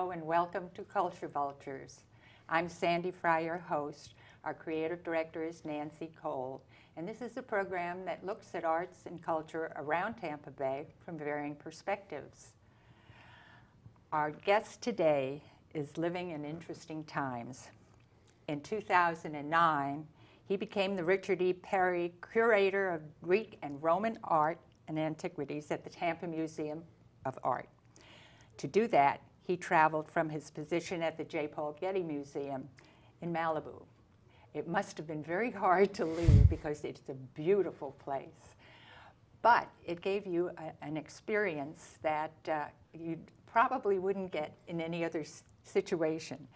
Hello and welcome to Culture Vultures. I'm Sandy Frye, your host. Our creative director is Nancy Cole, and this is a program that looks at arts and culture around Tampa Bay from varying perspectives. Our guest today is living in interesting times. In 2009, he became the Richard E. Perry Curator of Greek and Roman Art and Antiquities at the Tampa Museum of Art. To do that, he traveled from his position at the J. Paul Getty Museum in Malibu. It must have been very hard to leave because it's a beautiful place. But it gave you an experience that you probably wouldn't get in any other situation.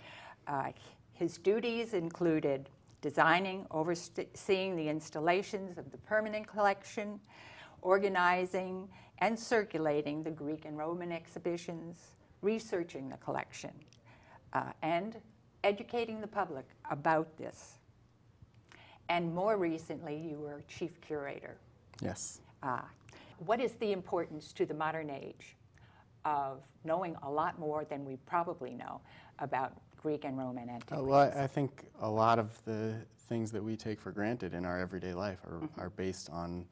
His duties included designing, overseeing the installations of the permanent collection, organizing and circulating the Greek and Roman exhibitions, researching the collection, and educating the public about this. And more recently, you were chief curator. Yes. What is the importance to the modern age of knowing a lot more than we probably know about Greek and Roman antiquities? Well, I think a lot of the things that we take for granted in our everyday life are based on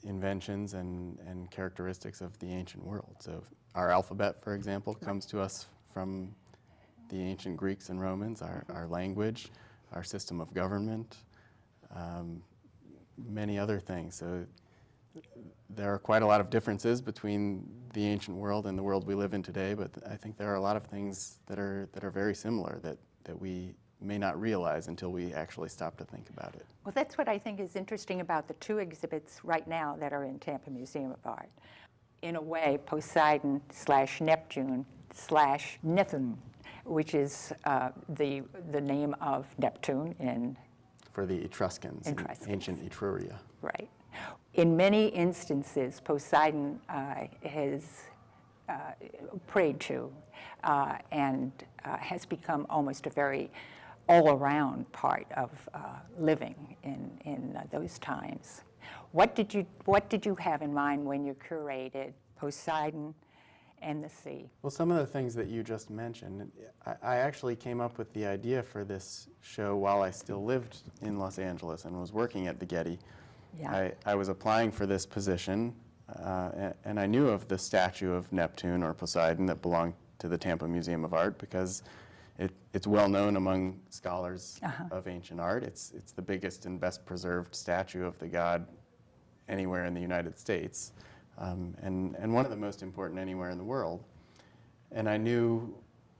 inventions and characteristics of the ancient world. So our alphabet, for example, comes to us from the ancient Greeks and Romans, our language, our system of government, many other things. So there are quite a lot of differences between the ancient world and the world we live in today, but I think there are a lot of things that are very similar that we may not realize until we actually stop to think about it. Well, that's what I think is interesting about the two exhibits right now that are in Tampa Museum of Art. In a way, Poseidon / Neptune / Nithon, which is the name of Neptune in... For the Etruscans. In ancient Etruria. Right. In many instances, Poseidon is prayed to and has become almost a very all-around part of living in those times. What did you have in mind when you curated Poseidon and the sea? Well, some of the things that you just mentioned, I actually came up with the idea for this show while I still lived in Los Angeles and was working at the Getty. Yeah. I was applying for this position, and I knew of the statue of Neptune or Poseidon that belonged to the Tampa Museum of Art because it's well known among scholars of ancient art. It's the biggest and best preserved statue of the god anywhere in the United States, and one of the most important anywhere in the world. And I knew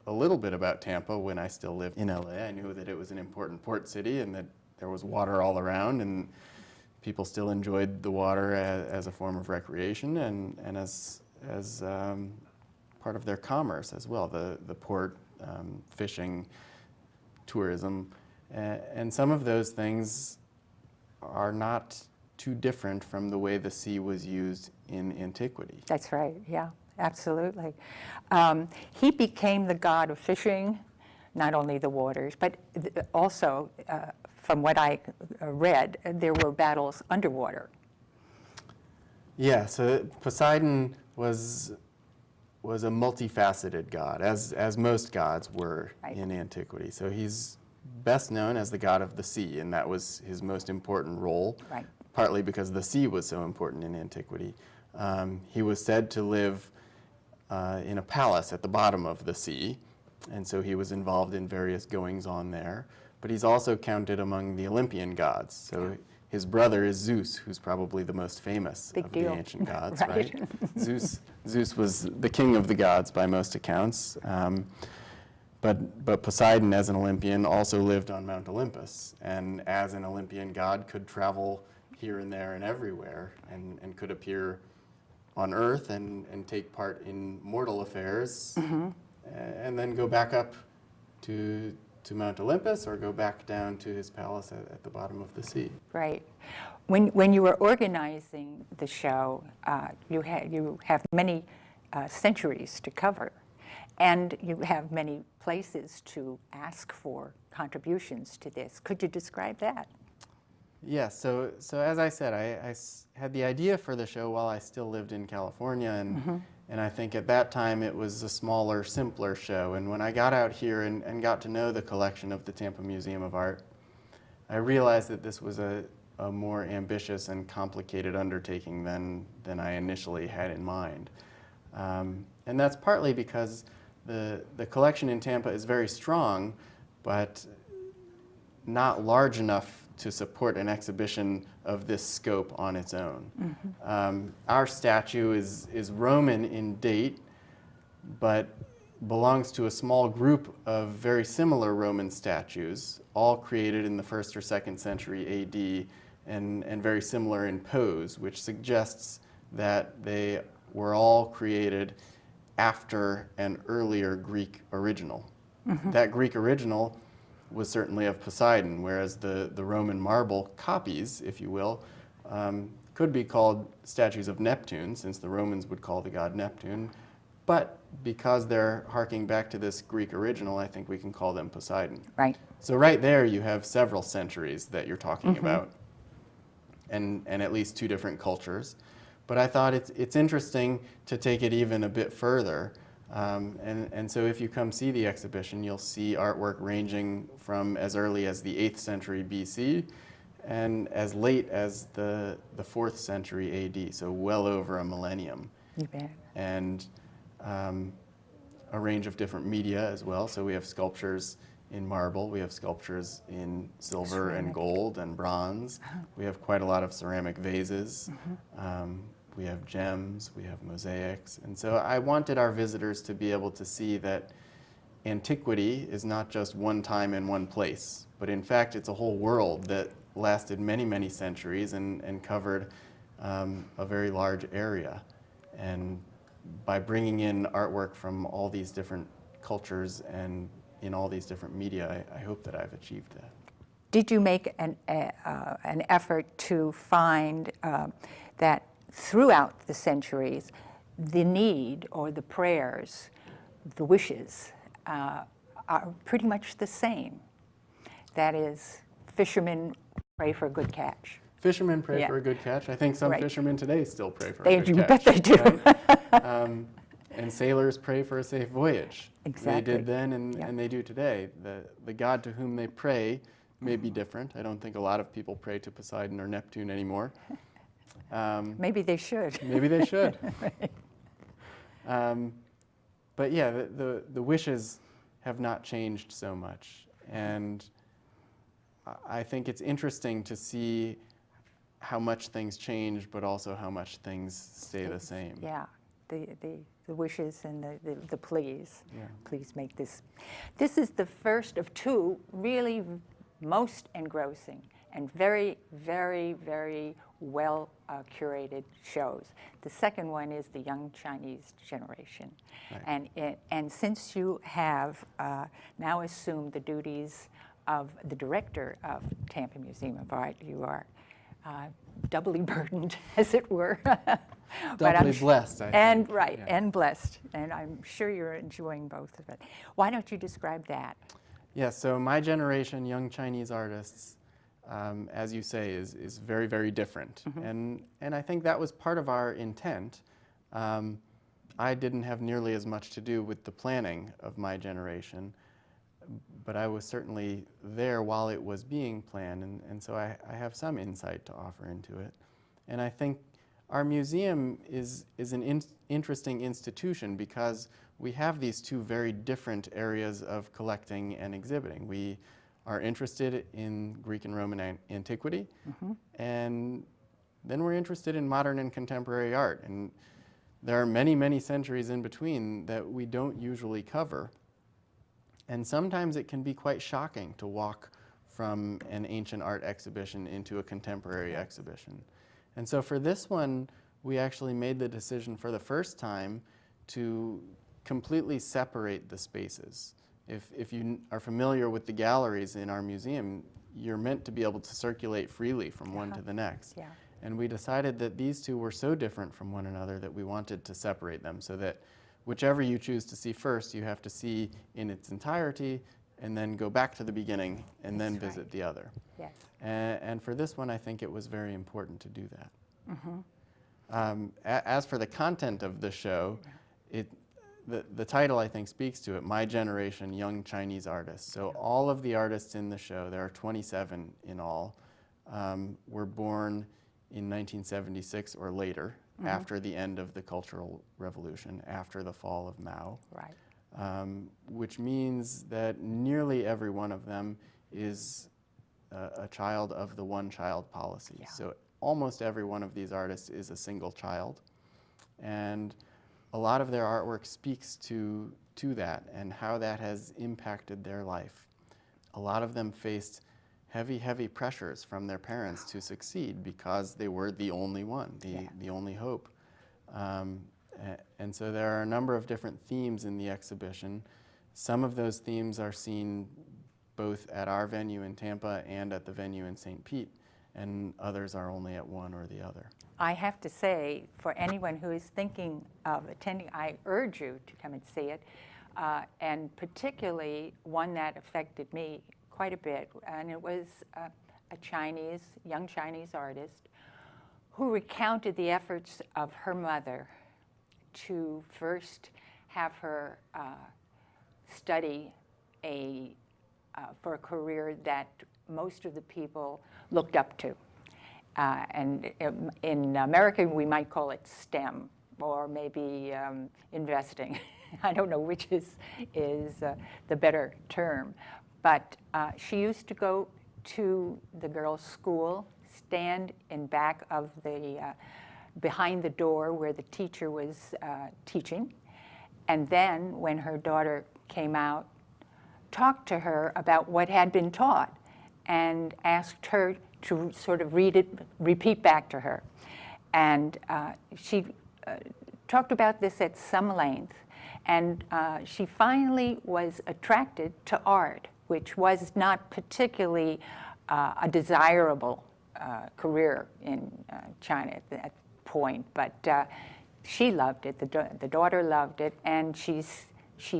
a little bit about Tampa when I still lived in LA. I knew that it was an important port city and that there was water all around, and people still enjoyed the water as a form of recreation and as part of their commerce as well, the port, fishing, tourism. And some of those things are not too different from the way the sea was used in antiquity. That's right, yeah, absolutely. He became the god of fishing, not only the waters, but also, from what I read, there were battles underwater. Yeah, so Poseidon was a multifaceted god, as most gods were in antiquity. So he's best known as the god of the sea, and that was his most important role, partly because the sea was so important in antiquity. He was said to live in a palace at the bottom of the sea, and so he was involved in various goings-on there. But he's also counted among the Olympian gods. So his brother is Zeus, who's probably the most famous of the ancient gods, right? Zeus was the king of the gods by most accounts. But Poseidon, as an Olympian, also lived on Mount Olympus, and as an Olympian god could travel here and there and everywhere, and could appear on Earth and take part in mortal affairs, and then go back up to Mount Olympus or go back down to his palace at the bottom of the sea. Right. When you were organizing the show, you have many centuries to cover, and you have many places to ask for contributions to this. Could you describe that? Yes, so as I said, I had the idea for the show while I still lived in California, And I think at that time it was a smaller, simpler show. And when I got out here and got to know the collection of the Tampa Museum of Art, I realized that this was a more ambitious and complicated undertaking than I initially had in mind. And that's partly because the collection in Tampa is very strong, but not large enough to support an exhibition of this scope on its own. Mm-hmm. Our statue is Roman in date, but belongs to a small group of very similar Roman statues, all created in the 1st or 2nd century AD, and very similar in pose, which suggests that they were all created after an earlier Greek original. Mm-hmm. That Greek original was certainly of Poseidon, whereas the Roman marble copies, if you will, could be called statues of Neptune, since the Romans would call the god Neptune. But because they're harking back to this Greek original, I think we can call them Poseidon. Right. So right there you have several centuries that you're talking mm-hmm. about, and at least 2 different cultures. But I thought it's interesting to take it even a bit further. And so if you come see the exhibition, you'll see artwork ranging from as early as the 8th century BC and as late as the 4th century AD, so well over a millennium. You bet. And a range of different media as well. So we have sculptures in marble, we have sculptures in silver and gold and bronze. We have quite a lot of ceramic vases. Mm-hmm. We have gems, we have mosaics. And so I wanted our visitors to be able to see that antiquity is not just one time and one place, but in fact it's a whole world that lasted many, many centuries and covered a very large area. And by bringing in artwork from all these different cultures and in all these different media, I hope that I've achieved that. Did you make an effort to find that throughout the centuries, the need or the prayers, the wishes are pretty much the same? That is, fishermen pray for a good catch. Fishermen pray for a good catch. I think some fishermen today still pray for a good catch. You bet they do. Right? And sailors pray for a safe voyage. Exactly. They did then and they do today. The god to whom they pray may be different. I don't think a lot of people pray to Poseidon or Neptune anymore. Maybe they should. Maybe they should. Right. But yeah, the wishes have not changed so much. And I think it's interesting to see how much things change, but also how much things stay the same. Yeah, the wishes and the pleas. Yeah. Please make this. This is the first of 2 really most engrossing and very, very, very well curated shows. The second one is the Young Chinese Generation. Right. And since you have now assumed the duties of the director of Tampa Museum of Art, you are doubly burdened, as it were. Doubly blessed, I think. And yeah. and blessed. And I'm sure you're enjoying both of it. Why don't you describe that? Yeah, so my generation, young Chinese artists, as you say, is very, very different. Mm-hmm. And I think that was part of our intent. I didn't have nearly as much to do with the planning of my generation, but I was certainly there while it was being planned, and so I have some insight to offer into it. And I think our museum is an interesting institution because we have these 2 very different areas of collecting and exhibiting. We are interested in Greek and Roman antiquity, mm-hmm. and then we're interested in modern and contemporary art. And there are many, many centuries in between that we don't usually cover. And sometimes it can be quite shocking to walk from an ancient art exhibition into a contemporary exhibition. And so for this one, we actually made the decision for the first time to completely separate the spaces. If you are familiar with the galleries in our museum, you're meant to be able to circulate freely from one to the next. Yeah. And we decided that these 2 were so different from one another that we wanted to separate them so that whichever you choose to see first, you have to see in its entirety and then go back to the beginning and then visit the other. Yes. And for this one, I think it was very important to do that. Mm-hmm. As for the content of the show, the title, I think, speaks to it, My Generation, Young Chinese Artists. So all of the artists in the show, there are 27 in all, were born in 1976 or later, after the end of the Cultural Revolution, after the fall of Mao. Right. Which means that nearly every one of them is a child of the one-child policy. Yeah. So almost every one of these artists is a single child. And a lot of their artwork speaks to that and how that has impacted their life. A lot of them faced heavy, heavy pressures from their parents to succeed because they were the only one, the only hope. And so there are a number of different themes in the exhibition. Some of those themes are seen both at our venue in Tampa and at the venue in St. Pete, and others are only at one or the other. I have to say, for anyone who is thinking of attending, I urge you to come and see it, and particularly one that affected me quite a bit, and it was a young Chinese artist who recounted the efforts of her mother to first have her study for a career that most of the people looked up to. And in America, we might call it STEM, or maybe investing. I don't know which is the better term. But she used to go to the girls' school, stand in back of behind the door where the teacher was teaching, and then when her daughter came out, talked to her about what had been taught and asked her to sort of repeat back to her. And she talked about this at some length, and she finally was attracted to art, which was not particularly a desirable career in China at that point, but she loved it, the daughter loved it, and she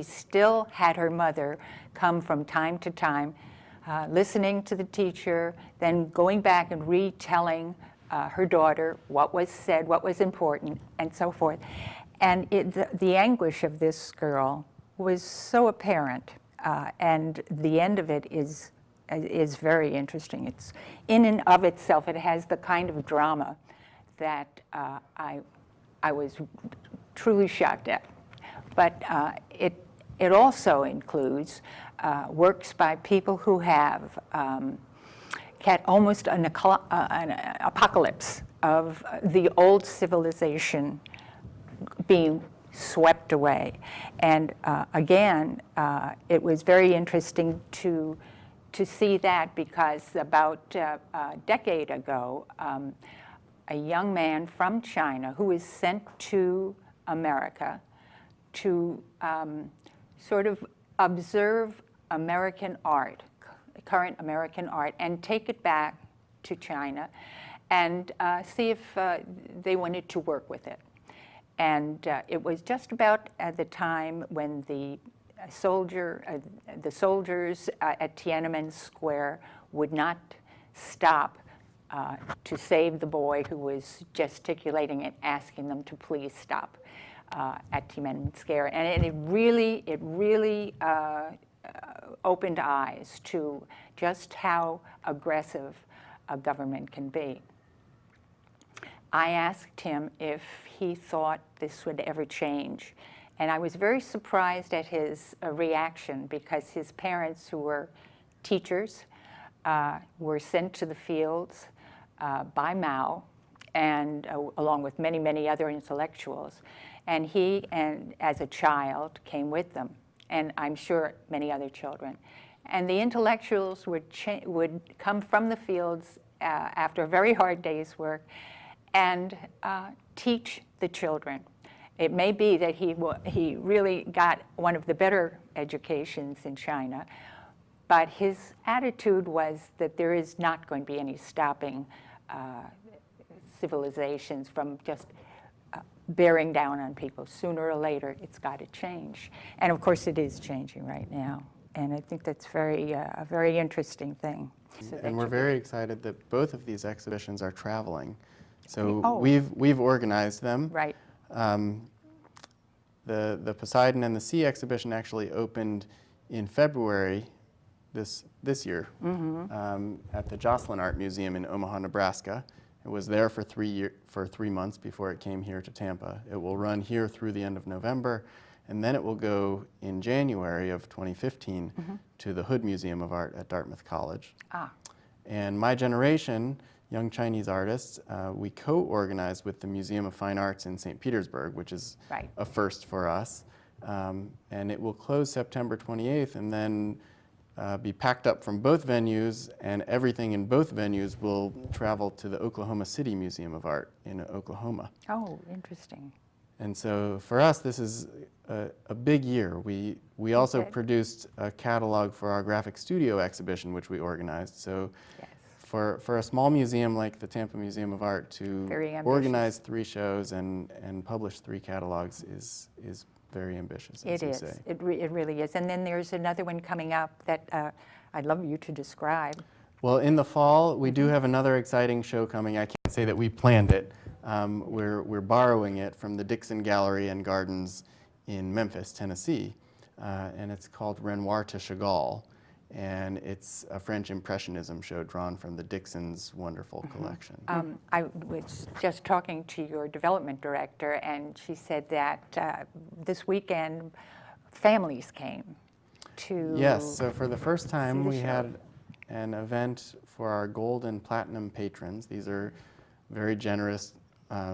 still had her mother come from time to time, listening to the teacher, then going back and retelling her daughter what was said, what was important, and so forth. And the anguish of this girl was so apparent, and the end of it is very interesting. It's in and of itself, it has the kind of drama that I was truly shocked at. But it also includes works by people who have had almost an apocalypse of the old civilization being swept away. And again, it was very interesting to see that, because about a decade ago, a young man from China who was sent to America to sort of observe American art, current American art, and take it back to China and see if they wanted to work with it. And it was just about at the time when the soldiers at Tiananmen Square would not stop to save the boy who was gesticulating and asking them to please stop at Tiananmen Square. And it really opened eyes to just how aggressive a government can be. I asked him if he thought this would ever change. And I was very surprised at his reaction, because his parents, who were teachers, were sent to the fields by Mao, and along with many, many other intellectuals. And he, as a child, came with them, and I'm sure many other children. And the intellectuals would come from the fields after a very hard day's work and teach the children. It may be that he really got one of the better educations in China, but his attitude was that there is not going to be any stopping civilizations from just bearing down on people. Sooner or later, it's got to change. And of course, it is changing right now. And I think that's a very interesting thing. So and we're very excited that both of these exhibitions are traveling. So Oh. we've organized them. Right. The Poseidon and the Sea exhibition actually opened in February this year at the Joslin Art Museum in Omaha, Nebraska. It was there for 3 months before it came here to Tampa. It will run here through the end of November, and then it will go in January of 2015 to the Hood Museum of Art at Dartmouth College. And my generation, young Chinese artists, we co-organized with the Museum of Fine Arts in St. Petersburg, which is a first for us. And it will close September 28th and then be packed up from both venues, and everything in both venues will travel to the Oklahoma City Museum of Art in Oklahoma. Oh, interesting. And so for us, this is a big year. We also produced a catalog for our graphic studio exhibition, which we organized. So for a small museum like the Tampa Museum of Art to organize 3 shows and publish 3 catalogs is very ambitious, as you say. It really is. And then there's another one coming up that I'd love you to describe. Well, in the fall, we do have another exciting show coming. I can't say that we planned it. We're borrowing it from the Dixon Gallery and Gardens in Memphis, Tennessee. And it's called Renoir to Chagall. And it's a French Impressionism show drawn from the Dixon's wonderful collection. I was just talking to your development director, and she said that this weekend families came to Yes, so for the first time we had an event for our gold and platinum patrons. These are very generous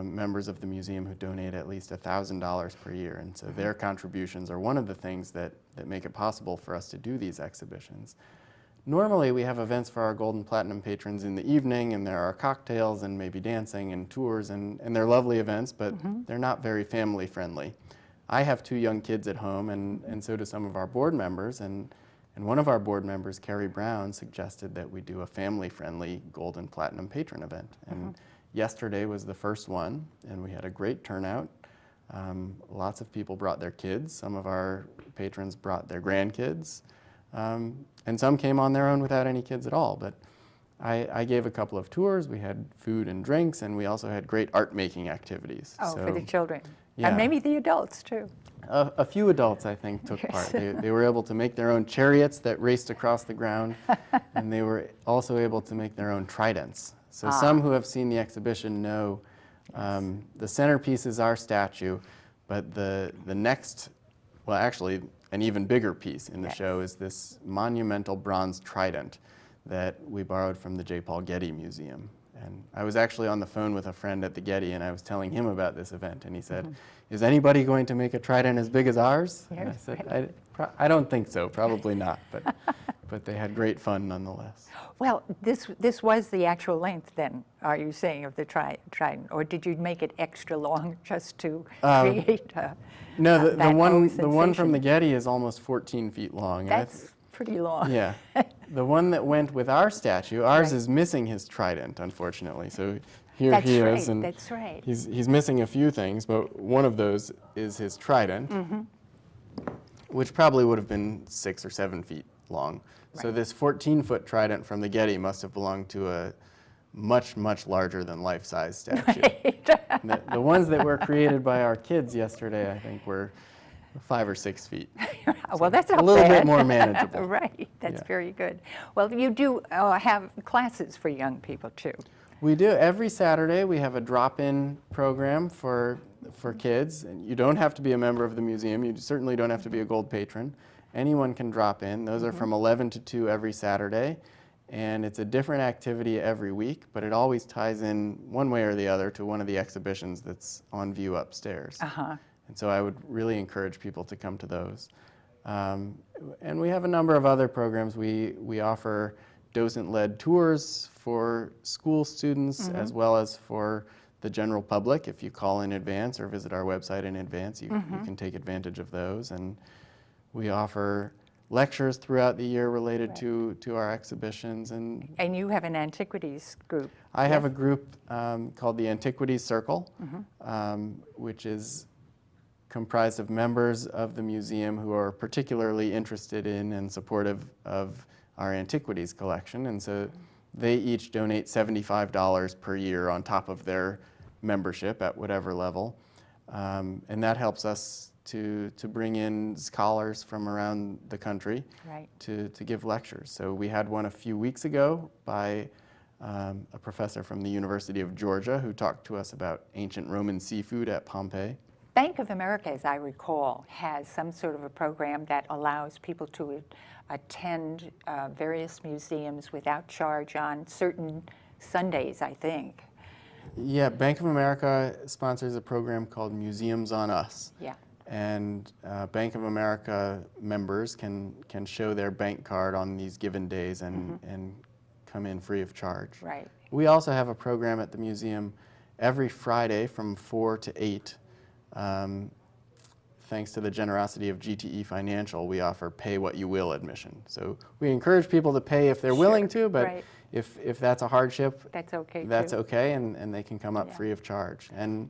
members of the museum who donate at least $1,000 per year, and so their contributions are one of the things that make it possible for us to do these exhibitions. Normally we have events for our gold and platinum patrons in the evening, and there are cocktails and maybe dancing and tours, and they're lovely events, but they're not very family friendly. I have 2 young kids at home, and so do some of our board members, and one of our board members, Carrie Brown, suggested that we do a family-friendly gold and platinum patron event. And yesterday was the first one, and we had a great turnout. Lots of people brought their kids. Some of our patrons brought their grandkids. And some came on their own without any kids at all. But I gave a couple of tours. We had food and drinks, and we also had great art-making activities. Oh, so, for the children. Yeah. And maybe the adults, too. A few adults, I think, took part. They were able to make their own chariots that raced across the ground, and they were also able to make their own tridents. So some who have seen the exhibition know the centerpiece is our statue, but the next, well, actually, an even bigger piece in the show is this monumental bronze trident that we borrowed from the J. Paul Getty Museum. And I was actually on the phone with a friend at the Getty, and I was telling him about this event, and he said, is anybody going to make a trident as big as ours? And I said, I don't think so, probably not, but they had great fun nonetheless. Well, this was the actual length then, are you saying, of the trident, or did you make it extra long just to create no, the one from the Getty is almost 14 feet long. That's pretty long. Yeah. The one that went with our statue, ours is missing his trident, unfortunately. So here he is, and that's right. He's missing a few things, but one of those is his trident, which probably would have been 6 or 7 feet long. So this 14-foot trident from the Getty must have belonged to a much, much larger than life-size statue. The ones that were created by our kids yesterday, I think, were 5 or 6 feet. Well, that's not a little bad. bit more manageable. Right, that's very good. Well, you do have classes for young people, too. We do. Every Saturday we have a drop-in program for kids. And you don't have to be a member of the museum. You certainly don't have to be a gold patron. Anyone can drop in. Those are from 11 to 2 every Saturday. And it's a different activity every week, but it always ties in one way or the other to one of the exhibitions that's on view upstairs. And so I would really encourage people to come to those. And we have a number of other programs. We offer docent-led tours for school students as well as for the general public. If you call in advance or visit our website in advance, you can take advantage of those. And we offer lectures throughout the year related to our exhibitions. And you have an antiquities group. I have a group called the Antiquities Circle, which is comprised of members of the museum who are particularly interested in and supportive of our antiquities collection. And so they each donate $75 per year on top of their membership at whatever level. And that helps us to bring in scholars from around the country Right. to give lectures. So we had one a few weeks ago by a professor from the University of Georgia who talked to us about ancient Roman seafood at Pompeii. Bank of America, as I recall, has some sort of a program that allows people to attend various museums without charge on certain Sundays, I think. Yeah, Bank of America sponsors a program called Museums on Us. Yeah. And Bank of America members can show their bank card on these given days and come in free of charge. Right. We also have a program at the museum every Friday from 4 to 8. Thanks to the generosity of GTE Financial, we offer pay what you will admission. So we encourage people to pay if they're willing to, but Right. if that's a hardship, That's okay that's too. okay, and they can come up Yeah. free of charge. And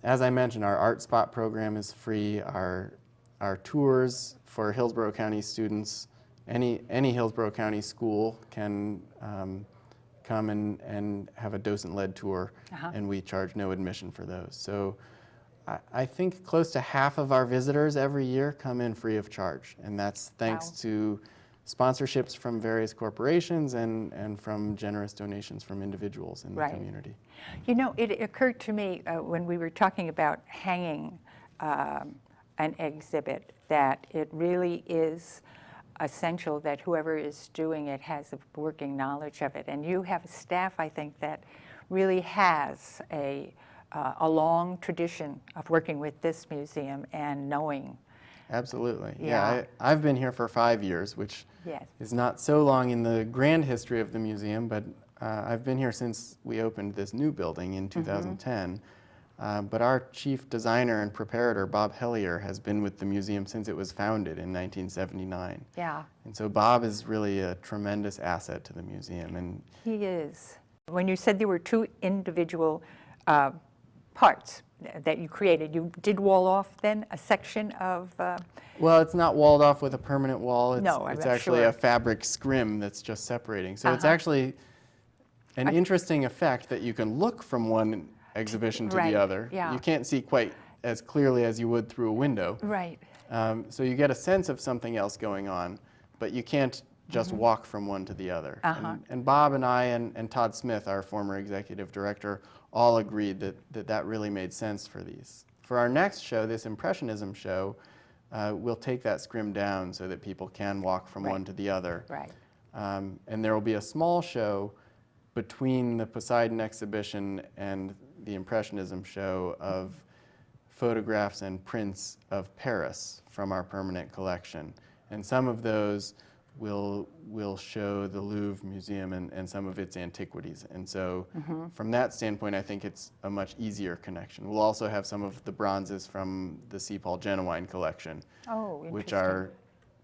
as I mentioned, our Art Spot program is free. Our tours for Hillsborough County students, any Hillsborough County school can come and have a docent-led tour, and we charge no admission for those. So I think close to half of our visitors every year come in free of charge, and that's thanks to sponsorships from various corporations and from generous donations from individuals in the community. You know, it occurred to me when we were talking about hanging an exhibit that it really is essential that whoever is doing it has a working knowledge of it. And you have a staff, I think, that really has a long tradition of working with this museum and knowing. Absolutely. Yeah. I've been here for 5 years, which is not so long in the grand history of the museum, but I've been here since we opened this new building in 2010. But our chief designer and preparator, Bob Hellier, has been with the museum since it was founded in 1979. Yeah. And so Bob is really a tremendous asset to the museum. And he is. When you said there were two individual parts that you created, you did wall off then a section of... Well, it's not walled off with a permanent wall. It's actually a fabric scrim that's just separating. So it's actually an interesting effect that you can look from one exhibition to the other. Yeah. You can't see quite as clearly as you would through a window. Right. So you get a sense of something else going on, but you can't just walk from one to the other. And Bob and I and Todd Smith, our former executive director, all agreed that really made sense for these. For our next show, this Impressionism show, we'll take that scrim down so that people can walk from one to the other. Right. And there will be a small show between the Poseidon exhibition and the Impressionism show of photographs and prints of Paris from our permanent collection. And some of those will show the Louvre Museum and some of its antiquities. And so from that standpoint, I think it's a much easier connection. We'll also have some of the bronzes from the C. Paul Genuine collection, which are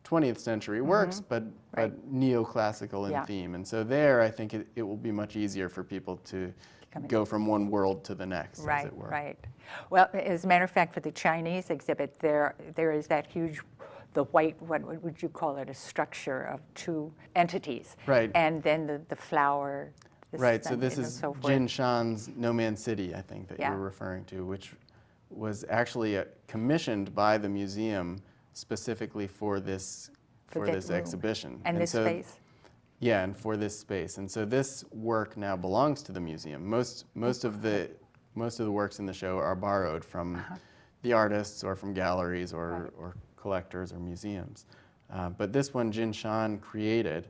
20th century works, but neoclassical in theme. And so there, I think it will be much easier for people to go from one world to the next, as it were. Right. Well, as a matter of fact, for the Chinese exhibit, there is that huge, the white, what would you call it, a structure of two entities. Right. And then the flower. Right, so this is Jin Shan's No Man's City, I think, that you're referring to, which was actually commissioned by the museum specifically for this exhibition. And this space? Yeah, and for this space. And so this work now belongs to the museum. Most of the works in the show are borrowed from the artists or from galleries or collectors or museums. But this one Jin Shan created.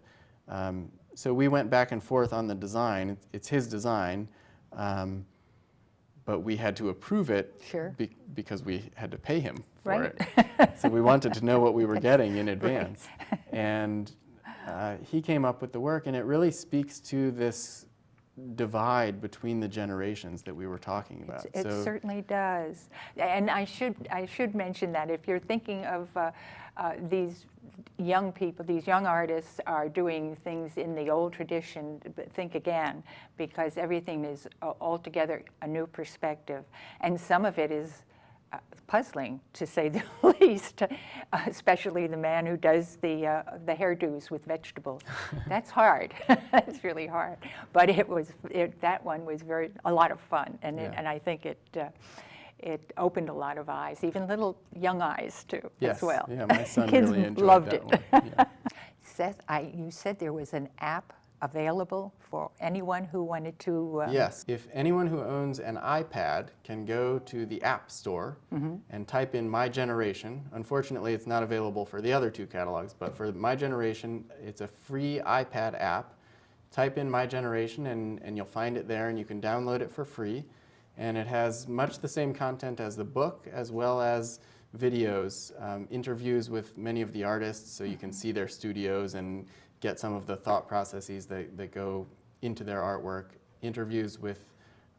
So we went back and forth on the design. It's his design, but we had to approve it because we had to pay him for it. So we wanted to know what we were getting in advance. And he came up with the work, and it really speaks to this divide between the generations that we were talking about. It certainly does. And I should mention that if you're thinking of these young people, these young artists are doing things in the old tradition, but think again, because everything is altogether a new perspective. And some of it is puzzling, to say the least, especially the man who does the hairdos with vegetables. That's hard. That's really hard. But that one was a lot of fun, and I think it opened a lot of eyes, even little young eyes too, Yes. as well. Yeah, my son Kids really enjoyed loved that it. one. Yeah. Seth, you said there was an app available for anyone who wanted to... Yes. If anyone who owns an iPad can go to the App Store and type in My Generation. Unfortunately, it's not available for the other two catalogs, but for My Generation, it's a free iPad app. Type in My Generation and you'll find it there, and you can download it for free. And it has much the same content as the book, as well as videos, interviews with many of the artists, so you can see their studios and get some of the thought processes that go into their artwork. Interviews with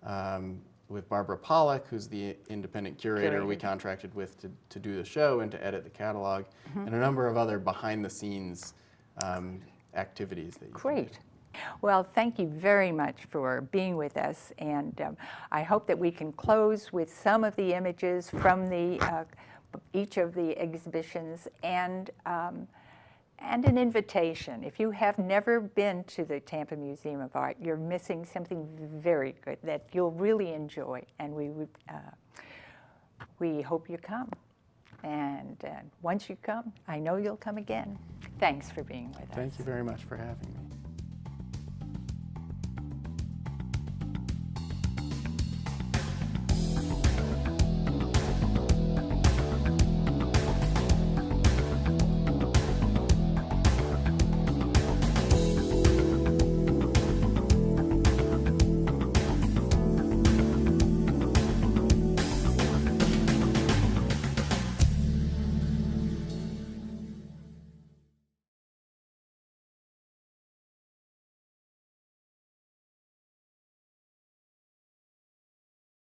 Barbara Pollock, who's the independent curator we contracted with to do the show and to edit the catalog, and a number of other behind-the-scenes activities that you can do. Well, thank you very much for being with us, and I hope that we can close with some of the images from each of the exhibitions and an invitation. If you have never been to the Tampa Museum of Art, you're missing something very good that you'll really enjoy, and we hope you come. And once you come, I know you'll come again. Thanks for being with us. Thank you very much for having me.